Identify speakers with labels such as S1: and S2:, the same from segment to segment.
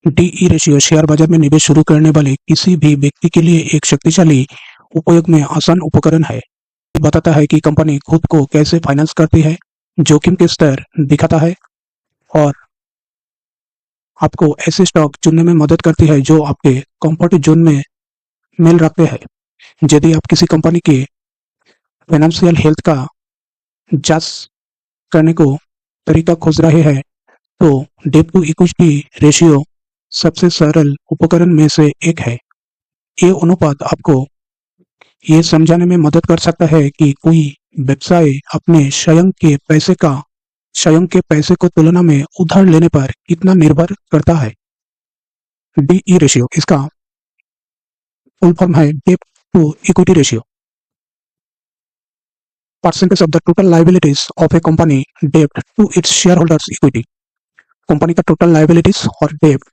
S1: DE ratio share बाजार में निवेश शुरू करने वाले किसी भी व्यक्ति के लिए एक शक्तिशाली, उपयोग में आसान उपकरण है। ये बताता है कि कंपनी खुद को कैसे फाइनेंस करती है, जोखिम के स्तर दिखाता है और आपको ऐसे स्टॉक चुनने में मदद करती है जो आपके कंफर्ट जोन में मेल रखते हैं। यदि आप किसी कंपनी के फाइनेंशियल हेल्थ का जांच करने को तरीका खोज रहे हैं, तो डेट टू इक्विटी रेशियो सबसे सरल उपकरण में से एक है। ये अनुपात आपको ये समझाने में मदद कर सकता है कि कोई व्यवसाय अपने स्वयं के पैसे को तुलना में उधार लेने पर कितना निर्भर करता है। डीई रेशियो, इसका फुल फॉर्म है debt to equity ratio. Percentage of the total liabilities of a company debt to its shareholders equity. Company का टोटल लायबिलिटीज और debt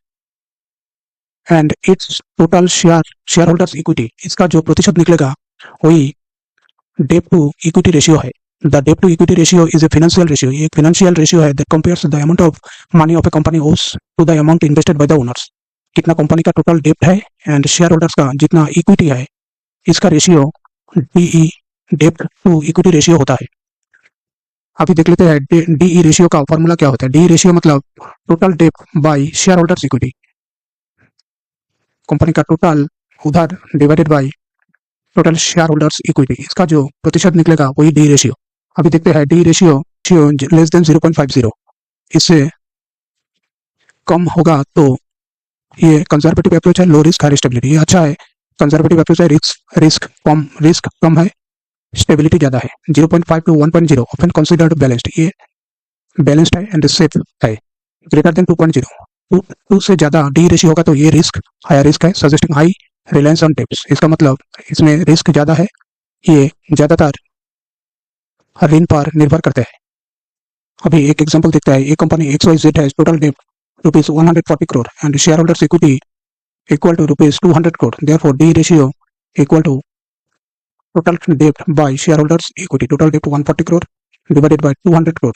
S1: and its total shareholders equity, इसका जो प्रतिशत निकलेगा वही debt to equity ratio है। The debt to equity ratio is a financial ratio. ये एक फाइनेंशियल रेशियो है that compares the amount of money of a company owes to the amount invested by the owners. कितना company का total debt है and shareholders का जितना equity है, इसका ratio DE, debt to equity ratio होता है। अभी देख लेते हैं डीई रेशियो का फॉर्मूला क्या होता है। डीई रेशियो मतलब total debt by shareholders equity. Company का टोटल उधार divided by total shareholders equity, इसका जो प्रतिशत निकलेगा वही डी रेशियो। अभी देखते हैं डी रेशियो लेस देन 0.50, इससे कम होगा तो ये कंजर्वेटिव अप्रोच है, लो रिस्क हाई स्टेबिलिटी। ये अच्छा है, कंजर्वेटिव अप्रोच है, रिस्क कम है, स्टेबिलिटी ज्यादा है। 0.5 to 1.0 ऑफन कंसिडर्ड बैलेंस्ड, ये बैलेंस्ड है एंड सेफ है। ग्रेटर देन 2.0, 2 से ज्यादा डी रेशियो होगा तो ये हायर रिस्क है, suggesting high reliance on debts. इसका मतलब इसमें रिस्क ज्यादा है, ये ज्यादातर ऋण पर निर्भर करते हैं। अभी एक एग्जांपल देखते हैं। एक कंपनी XYZ है, टोटल डेट रुपीज 140 करोड़ and shareholders equity equal to rupees 200 करोड़। Therefore D ratio equal to total debt by shareholders equity. Total debt 140 करोड़ डिवाइडेड बाय 200 करोड़,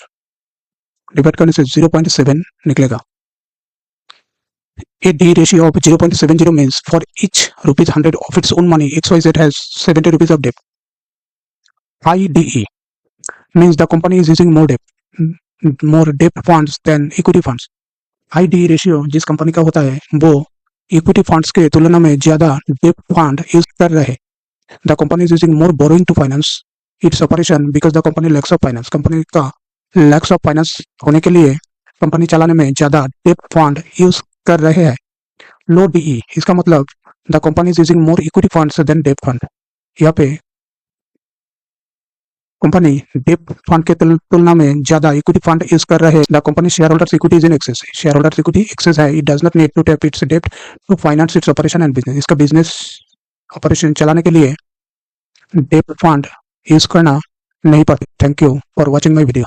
S1: डिवाइड करने से 0.7 निकलेगा। A D ratio of 0.70 means for each rupees 100 of its own money, XYZ has 70 rupees of debt. High DE means the company is using more debt funds than equity funds. High DE ratio जिस company का होता है वो equity funds के तुलना में ज्यादा date fund use कर रहे हैं। The company is using more borrowing to finance its operation because the company lacks of finance. Company का लैक्स ऑफ फाइनेंस होने के लिए कंपनी चलाने में ज्यादा डेट फंड यूज कर रहे हैं। लो डीई, इसका मतलब the company is using more equity funds than debt fund. यहाँ पे कंपनी डेट फंड के तुलना में ज्यादा इक्विटी फंड यूज कर रहे हैं। The company shareholders equity is in excess. Shareholders equity excess है, it does not need to tap its debt to finance its operation and business. इसका business operation चलाने के लिए debt fund use करना नहीं पड़ता। Thank you for watching my video.